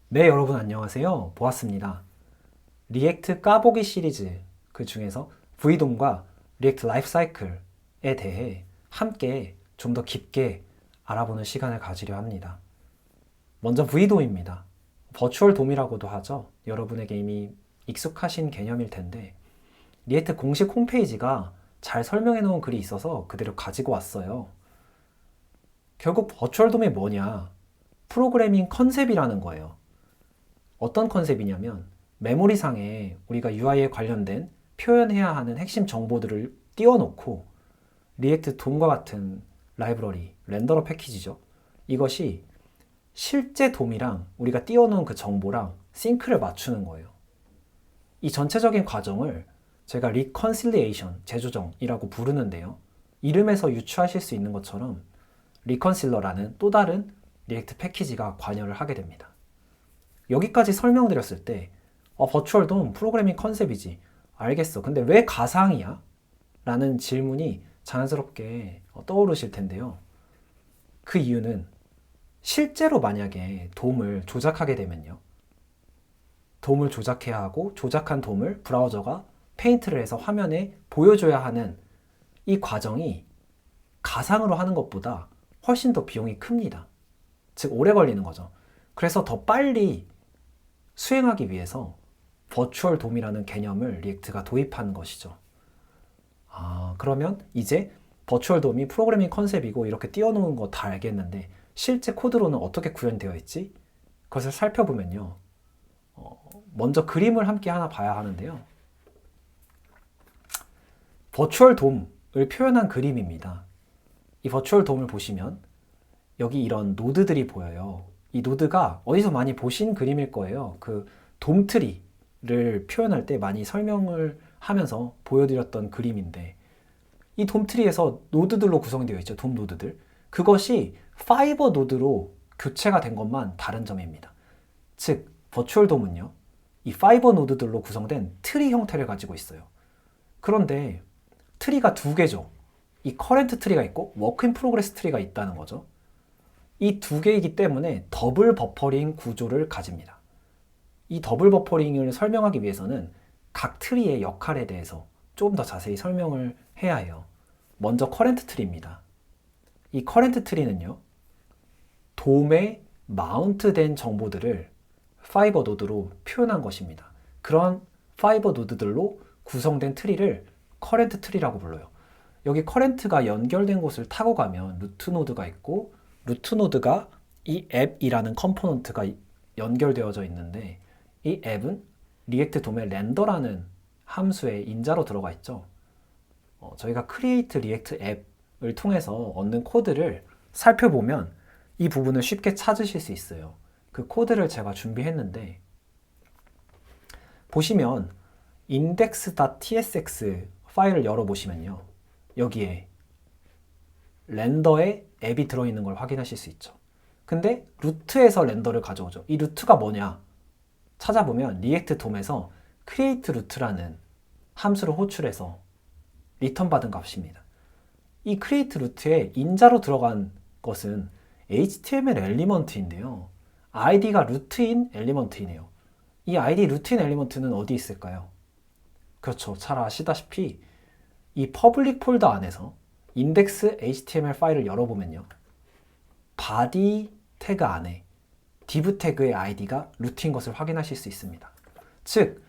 네, 여러분 안녕하세요. 보았습니다. 리액트 까보기 시리즈 그 중에서 V돔과 리액트 라이프사이클에 대해 함께 좀 더 깊게 알아보는 시간을 가지려 합니다. 먼저 V돔입니다. 버추얼 돔이라고도 하죠. 여러분에게 이미 익숙하신 개념일 텐데 리액트 공식 홈페이지가 잘 설명해 놓은 글이 있어서 그대로 가지고 왔어요. 결국 버추얼 돔이 뭐냐? 프로그래밍 컨셉이라는 거예요. 어떤 컨셉이냐면 메모리상에 우리가 UI에 관련된 표현해야 하는 핵심 정보들을 띄워놓고 리액트 돔과 같은 라이브러리, 렌더러 패키지죠. 이것이 실제 돔이랑 우리가 띄워놓은 그 정보랑 싱크를 맞추는 거예요. 이 전체적인 과정을 제가 리컨실리에이션, 재조정이라고 부르는데요. 이름에서 유추하실 수 있는 것처럼 리컨실러라는 또 다른 리액트 패키지가 관여를 하게 됩니다. 여기까지 설명드렸을 때 버추얼 돔 프로그래밍 컨셉이지. 알겠어. 근데 왜 가상이야? 라는 질문이 자연스럽게 떠오르실 텐데요. 그 이유는 실제로 만약에 돔을 조작하게 되면요. 돔을 조작해야 하고 조작한 돔을 브라우저가 페인트를 해서 화면에 보여줘야 하는 이 과정이 가상으로 하는 것보다 훨씬 더 비용이 큽니다. 즉 오래 걸리는 거죠. 그래서 더 빨리 수행하기 위해서 버추얼 돔이라는 개념을 리액트가 도입하는 것이죠. 그러면 이제 버추얼 돔이 프로그래밍 컨셉이고 이렇게 띄워놓은 거 다 알겠는데 실제 코드로는 어떻게 구현되어 있지? 그것을 살펴보면요. 먼저 그림을 함께 하나 봐야 하는데요. 버추얼 돔을 표현한 그림입니다. 이 버추얼 돔을 보시면 여기 이런 노드들이 보여요. 이 노드가 어디서 많이 보신 그림일 거예요. 그 돔트리를 표현할 때 많이 설명을 하면서 보여드렸던 그림인데 이 돔트리에서 노드들로 구성되어 있죠. 돔 노드들. 그것이 파이버 노드로 교체가 된 것만 다른 점입니다. 즉 버추얼 돔은요. 이 파이버 노드들로 구성된 트리 형태를 가지고 있어요. 그런데 트리가 두 개죠. 이 커렌트 트리가 있고 워크 인 프로그레스 트리가 있다는 거죠. 이 두 개이기 때문에 더블 버퍼링 구조를 가집니다. 이 더블 버퍼링을 설명하기 위해서는 각 트리의 역할에 대해서 조금 더 자세히 설명을 해야 해요. 먼저 커렌트 트리입니다. 이 커렌트 트리는요. 돔에 마운트된 정보들을 파이버 노드로 표현한 것입니다. 그런 파이버 노드들로 구성된 트리를 커렌트 트리라고 불러요. 여기 커렌트가 연결된 곳을 타고 가면 루트 노드가 있고 루트 노드가 이 앱이라는 컴포넌트가 연결되어져 있는데 이 앱은 리액트 돔의 렌더라는 함수에 인자로 들어가 있죠. 저희가 create react 앱을 통해서 얻는 코드를 살펴보면 이 부분을 쉽게 찾으실 수 있어요. 그 코드를 제가 준비했는데 보시면 index.tsx 파일을 열어보시면요. 여기에 렌더에 앱이 들어있는 걸 확인하실 수 있죠. 근데 루트에서 렌더를 가져오죠. 이 루트가 뭐냐? 찾아보면 리액트 돔에서 create route라는 함수를 호출해서 리턴 받은 값입니다. 이 create route에 인자로 들어간 것은 HTML 엘리먼트인데요. id가 root인 엘리먼트이네요. 이 id root인 엘리먼트는 어디 있을까요? 그렇죠. 잘 아시다시피 이 퍼블릭 폴더 안에서 index html 파일을 열어보면요. body 태그 안에 div 태그의 id가 루트인 것을 확인하실 수 있습니다. 즉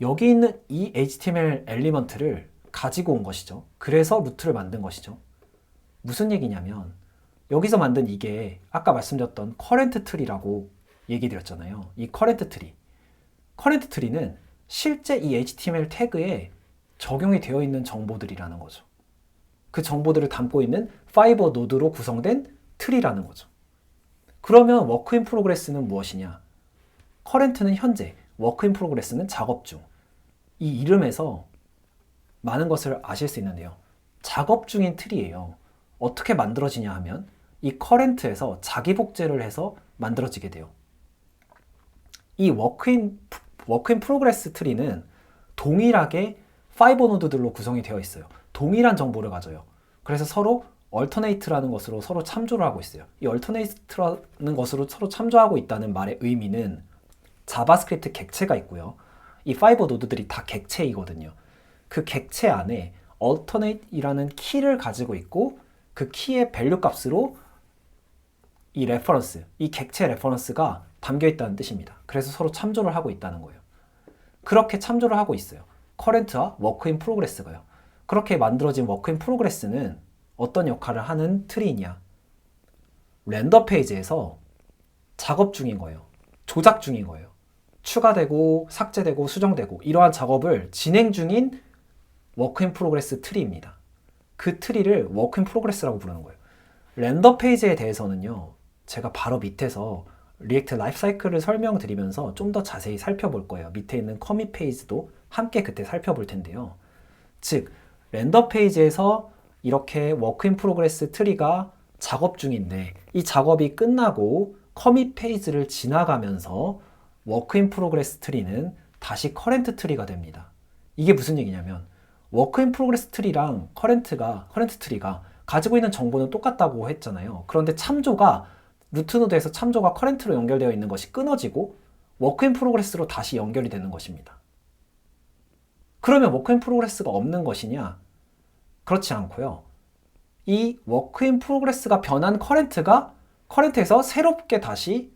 여기 있는 이 html 엘리먼트를 가지고 온 것이죠. 그래서 루트를 만든 것이죠. 무슨 얘기냐면 여기서 만든 이게 아까 말씀드렸던 커렌트 트리라고 얘기 드렸잖아요. 이 커렌트 트리는 실제 이 html 태그에 적용이 되어 있는 정보들이라는 거죠. 그 정보들을 담고 있는 파이버 노드로 구성된 트리라는 거죠. 그러면 워크 인 프로그레스는 무엇이냐? 커렌트는 현재, 워크 인 프로그레스는 작업 중. 이 이름에서 많은 것을 아실 수 있는데요. 작업 중인 트리예요. 어떻게 만들어지냐 하면 이 커렌트에서 자기 복제를 해서 만들어지게 돼요. 이 워크 인 프로그레스 트리는 동일하게 파이버 노드들로 구성이 되어 있어요. 동일한 정보를 가져요. 그래서 서로 alternate라는 것으로 서로 참조를 하고 있어요. 이 alternate라는 것으로 서로 참조하고 있다는 말의 의미는 자바스크립트 객체가 있고요. 이 파이버 노드들이 다 객체이거든요. 그 객체 안에 alternate이라는 키를 가지고 있고 그 키의 밸류 값으로 이 레퍼런스, 이 객체 레퍼런스가 담겨 있다는 뜻입니다. 그래서 서로 참조를 하고 있다는 거예요. 그렇게 참조를 하고 있어요. 커런트와 워크 인 프로그레스가요. 그렇게 만들어진 워크 인 프로그레스는 어떤 역할을 하는 트리냐? 렌더 페이지에서 작업 중인 거예요. 조작 중인 거예요. 추가되고 삭제되고 수정되고 이러한 작업을 진행 중인 워크 인 프로그레스 트리입니다. 그 트리를 워크 인 프로그레스라고 부르는 거예요. 렌더 페이지에 대해서는요, 제가 바로 밑에서 리액트 라이프 사이클을 설명드리면서 좀 더 자세히 살펴볼 거예요. 밑에 있는 커밋 페이지도 함께 그때 살펴볼 텐데요. 즉, 렌더 페이지에서 이렇게 워크 인 프로그레스 트리가 작업 중인데 이 작업이 끝나고 커밋 페이지를 지나가면서 워크 인 프로그레스 트리는 다시 커런트 트리가 됩니다. 이게 무슨 얘기냐면 워크 인 프로그레스 트리랑 커런트 트리가 가지고 있는 정보는 똑같다고 했잖아요. 그런데 참조가 루트 노드에서 참조가 커런트로 연결되어 있는 것이 끊어지고 워크 인 프로그레스로 다시 연결이 되는 것입니다. 그러면 워크 인 프로그레스가 없는 것이냐? 그렇지 않고요. 이 워크 인 프로그레스가 변한 커런트가 커런트에서 새롭게 다시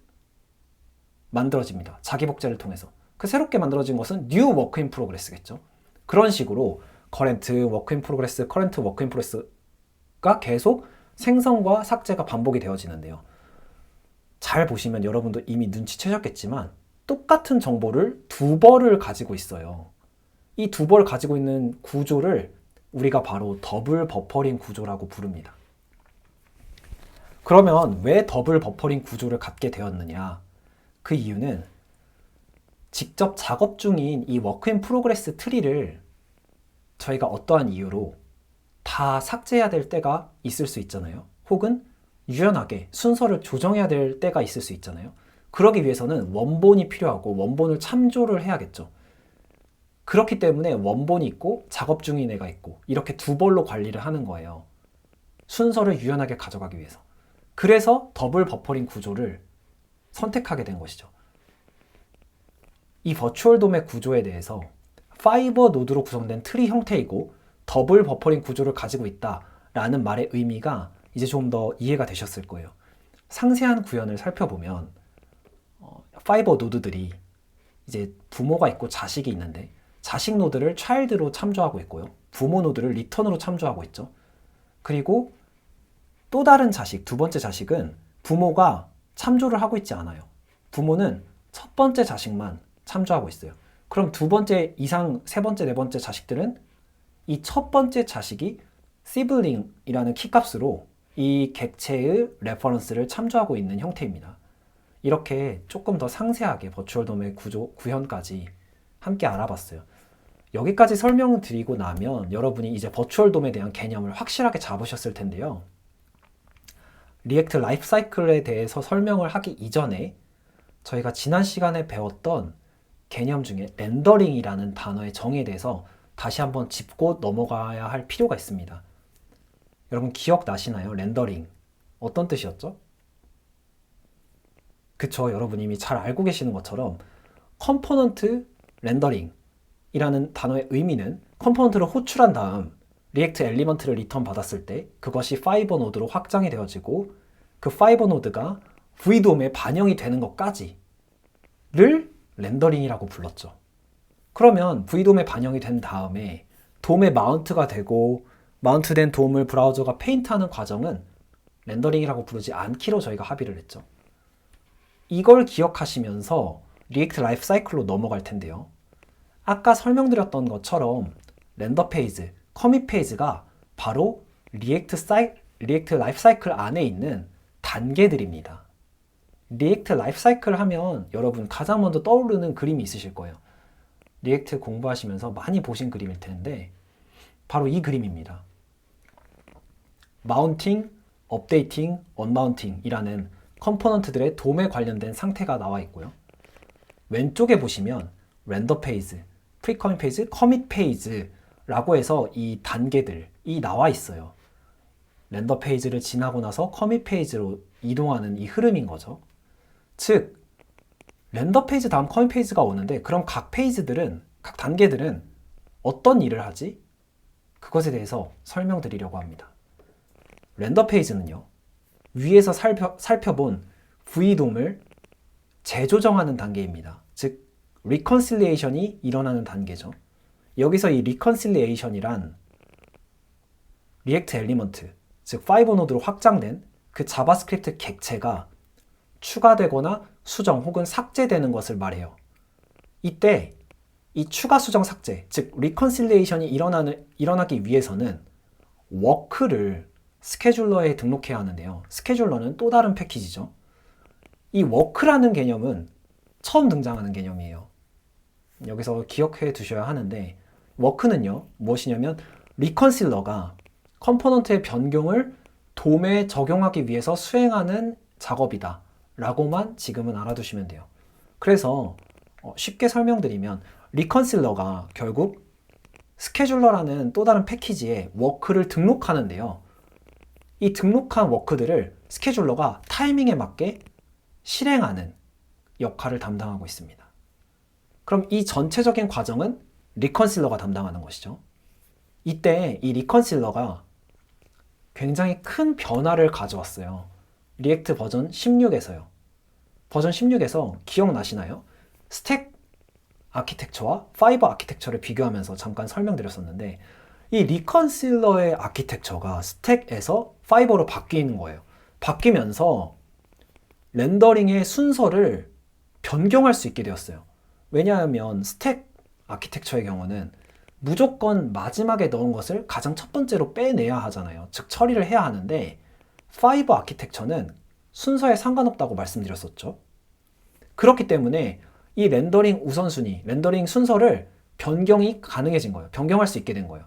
만들어집니다. 자기 복제를 통해서. 그 새롭게 만들어진 것은 new work in progress겠죠. 그런 식으로 current work in progress, current work in progress가 계속 생성과 삭제가 반복이 되어지는데요. 잘 보시면 여러분도 이미 눈치채셨겠지만 똑같은 정보를 두 벌을 가지고 있어요. 이 두 벌을 가지고 있는 구조를 우리가 바로 더블 버퍼링 구조라고 부릅니다. 그러면 왜 더블 버퍼링 구조를 갖게 되었느냐? 그 이유는 직접 작업 중인 이 워크 인 프로그레스 트리를 저희가 어떠한 이유로 다 삭제해야 될 때가 있을 수 있잖아요. 혹은 유연하게 순서를 조정해야 될 때가 있을 수 있잖아요. 그러기 위해서는 원본이 필요하고 원본을 참조를 해야겠죠. 그렇기 때문에 원본이 있고 작업 중인 애가 있고 이렇게 두 벌로 관리를 하는 거예요. 순서를 유연하게 가져가기 위해서. 그래서 더블 버퍼링 구조를 선택하게 된 것이죠. 이 버추얼 돔의 구조에 대해서 파이버 노드로 구성된 트리 형태이고 더블 버퍼링 구조를 가지고 있다라는 말의 의미가 이제 좀 더 이해가 되셨을 거예요. 상세한 구현을 살펴보면 파이버 노드들이 이제 부모가 있고 자식이 있는데 자식 노드를 차일드로 참조하고 있고요. 부모 노드를 리턴으로 참조하고 있죠. 그리고 또 다른 자식, 두 번째 자식은 부모가 참조를 하고 있지 않아요. 부모는 첫 번째 자식만 참조하고 있어요. 그럼 두 번째 이상, 세 번째, 네 번째 자식들은 이 첫 번째 자식이 sibling이라는 키값으로 이 객체의 레퍼런스를 참조하고 있는 형태입니다. 이렇게 조금 더 상세하게 버추얼 돔의 구현까지 함께 알아봤어요. 여기까지 설명을 드리고 나면 여러분이 이제 버추얼 돔에 대한 개념을 확실하게 잡으셨을 텐데요. 리액트 라이프 사이클에 대해서 설명을 하기 이전에 저희가 지난 시간에 배웠던 개념 중에 렌더링이라는 단어의 정의에 대해서 다시 한번 짚고 넘어가야 할 필요가 있습니다. 여러분 기억나시나요? 렌더링. 어떤 뜻이었죠? 그쵸, 여러분 이미 잘 알고 계시는 것처럼 컴포넌트 렌더링이라는 단어의 의미는 컴포넌트를 호출한 다음 리액트 엘리먼트를 리턴 받았을 때 그것이 파이버 노드로 확장이 되어지고 그 파이버 노드가 VDOM에 반영이 되는 것까지를 렌더링이라고 불렀죠. 그러면 VDOM에 반영이 된 다음에 돔에 마운트가 되고 마운트된 돔을 브라우저가 페인트하는 과정은 렌더링이라고 부르지 않기로 저희가 합의를 했죠. 이걸 기억하시면서 리액트 라이프 사이클로 넘어갈 텐데요. 아까 설명드렸던 것처럼 렌더 페이지, 커밋 페이지가 바로 리액트 라이프 사이클 안에 있는 단계들입니다. 리액트 라이프 사이클 하면 여러분 가장 먼저 떠오르는 그림이 있으실 거예요. 리액트 공부하시면서 많이 보신 그림일 텐데 바로 이 그림입니다. 마운팅, 업데이팅, 언마운팅 이라는 컴포넌트들의 돔에 관련된 상태가 나와 있고요. 왼쪽에 보시면 렌더 페이지, 프리커밋 페이지, 커밋 페이지라고 해서 이 단계들이 나와 있어요. 렌더 페이지를 지나고 나서 커밋 페이지로 이동하는 이 흐름인 거죠. 즉, 렌더 페이지 다음 커밋 페이지가 오는데 그럼 각 페이지들은, 각 단계들은 어떤 일을 하지? 그것에 대해서 설명드리려고 합니다. 렌더 페이지는요, 위에서 살펴본 V돔을 재조정하는 단계입니다. 즉, 리컨실리에이션이 일어나는 단계죠. 여기서 이 리컨실리에이션이란 리액트 엘리먼트, 즉 5노드로 확장된 그 자바스크립트 객체가 추가되거나 수정 혹은 삭제되는 것을 말해요. 이때 이 추가 수정 삭제, 즉 리컨실리에이션이 일어나기 위해서는 워크를 스케줄러에 등록해야 하는데요. 스케줄러는 또 다른 패키지죠. 이 워크라는 개념은 처음 등장하는 개념이에요. 여기서 기억해 두셔야 하는데, 워크는요, 무엇이냐면 리컨실러가 컴포넌트의 변경을 돔에 적용하기 위해서 수행하는 작업이다 라고만 지금은 알아두시면 돼요. 그래서 쉽게 설명드리면 리컨실러가 결국 스케줄러라는 또 다른 패키지에 워크를 등록하는데요. 이 등록한 워크들을 스케줄러가 타이밍에 맞게 실행하는 역할을 담당하고 있습니다. 그럼 이 전체적인 과정은 리컨실러가 담당하는 것이죠. 이때 이 리컨실러가 굉장히 큰 변화를 가져왔어요. 리액트 버전 16에서요. 버전 16에서 기억나시나요? 스택 아키텍처와 파이버 아키텍처를 비교하면서 잠깐 설명드렸었는데, 이 리컨실러의 아키텍처가 스택에서 파이버로 바뀌는 거예요. 바뀌면서 렌더링의 순서를 변경할 수 있게 되었어요. 왜냐하면 스택 아키텍처의 경우는 무조건 마지막에 넣은 것을 가장 첫 번째로 빼내야 하잖아요. 즉 처리를 해야 하는데, 파이버 아키텍처는 순서에 상관없다고 말씀드렸었죠. 그렇기 때문에 이 렌더링 우선순위, 렌더링 순서를 변경이 가능해진 거예요. 변경할 수 있게 된 거예요.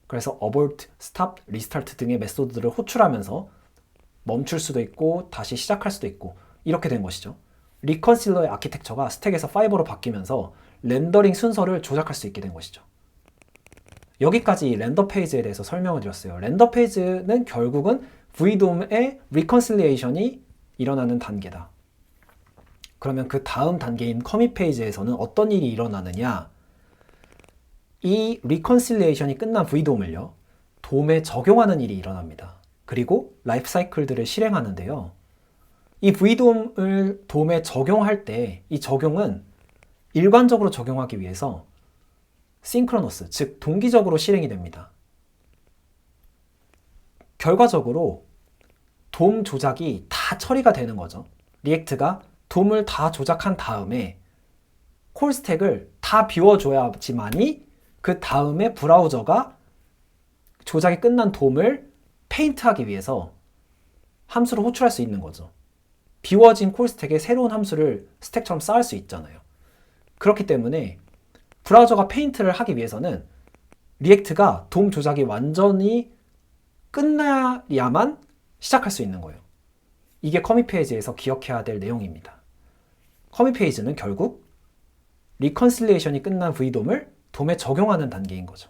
그래서 abort, stop, restart 등의 메소드들을 호출하면서 멈출 수도 있고 다시 시작할 수도 있고 이렇게 된 것이죠. 리컨실러의 아키텍처가 스택에서 파이버로 바뀌면서 렌더링 순서를 조작할 수 있게 된 것이죠. 여기까지 렌더 페이지에 대해서 설명을 드렸어요. 렌더 페이지는 결국은 V돔의 리컨실리에이션이 일어나는 단계다. 그러면 그 다음 단계인 커밋 페이지에서는 어떤 일이 일어나느냐? 이 리컨실리에이션이 끝난 V돔을요, 돔에 적용하는 일이 일어납니다. 그리고 라이프 사이클들을 실행하는데요. 이 V돔을 돔에 적용할 때 이 적용은 일관적으로 적용하기 위해서 싱크로너스, 즉 동기적으로 실행이 됩니다. 결과적으로 돔 조작이 다 처리가 되는 거죠. 리액트가 돔을 다 조작한 다음에 콜스택을 다 비워줘야지만이 그 다음에 브라우저가 조작이 끝난 돔을 페인트하기 위해서 함수를 호출할 수 있는 거죠. 비워진 콜스택에 새로운 함수를 스택처럼 쌓을 수 있잖아요. 그렇기 때문에 브라우저가 페인트를 하기 위해서는 리액트가 돔 조작이 완전히 끝나야만 시작할 수 있는 거예요. 이게 커밋 페이지에서 기억해야 될 내용입니다. 커밋 페이지는 결국 리컨실리에이션이 끝난 V돔을 돔에 적용하는 단계인 거죠.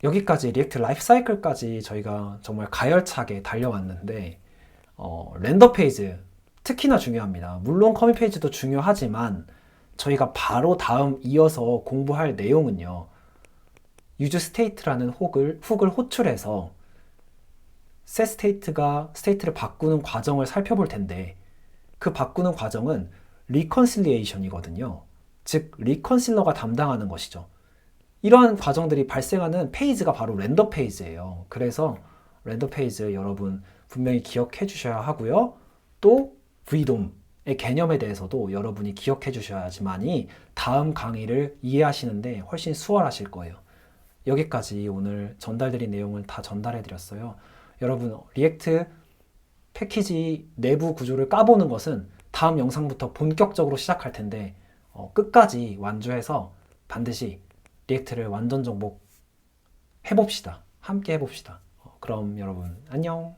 여기까지 리액트 라이프 사이클까지 저희가 정말 가열차게 달려왔는데, 렌더 페이지 특히나 중요합니다. 물론 커밋 페이지도 중요하지만 저희가 바로 다음 이어서 공부할 내용은요, use state라는 훅을 호출해서 set state가 스테이트를 바꾸는 과정을 살펴볼 텐데, 그 바꾸는 과정은 리컨실리에이션이거든요. 즉 리컨실러가 담당하는 것이죠. 이러한 과정들이 발생하는 페이지가 바로 렌더 페이지예요. 그래서 렌더 페이지 여러분 분명히 기억해 주셔야 하고요. 또 V돔의 개념에 대해서도 여러분이 기억해 주셔야지만이 다음 강의를 이해하시는데 훨씬 수월하실 거예요. 여기까지 오늘 전달드린 내용을 다 전달해 드렸어요. 여러분, 리액트 패키지 내부 구조를 까보는 것은 다음 영상부터 본격적으로 시작할 텐데, 끝까지 완주해서 반드시 리액트를 완전 정복 해봅시다. 함께 해봅시다. 그럼 여러분 안녕.